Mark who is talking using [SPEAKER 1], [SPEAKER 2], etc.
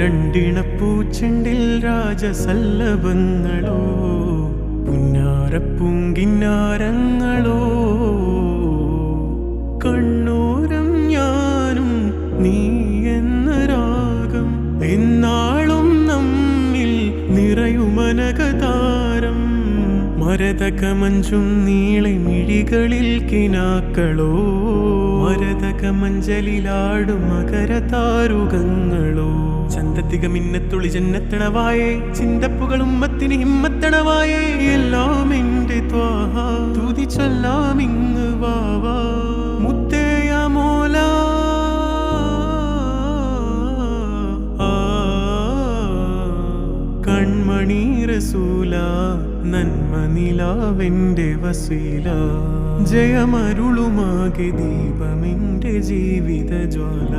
[SPEAKER 1] രണ്ടിണപ്പൂച്ചെണ്ടിൽ രാജസല്ലഭങ്ങളോ പുന്നാരപ്പൂങ്കിന്നാരങ്ങളോ കണ്ണൂരം ഞാനും നീ എന്ന രാഗം എന്നാളും നമ്മിൽ നിറയുമനകതാരം മരതകമഞ്ചും നീളെ മിഴികളിൽ കിനാക്കളോ മരതകമഞ്ചലിലാടും മകരതാരുകങ്ങളോ ചന്തത്തിക മിന്നത്തുളി ജന്നത്തണവായേ ചിന്തപ്പുകളും മത്തിന് ഹിമ്മത്തണവായേ എല്ലാം എന്റെ ത്വാഹ തുതി ചൊല്ലാമിങ് വാവാ മുത്തേയ മോല കൺമണി റസൂല നന്മ നിലാവെന്റെ വസീല ജയമരുളുമാകെ ദീപമെന്റെ ജീവിത ജ്വാല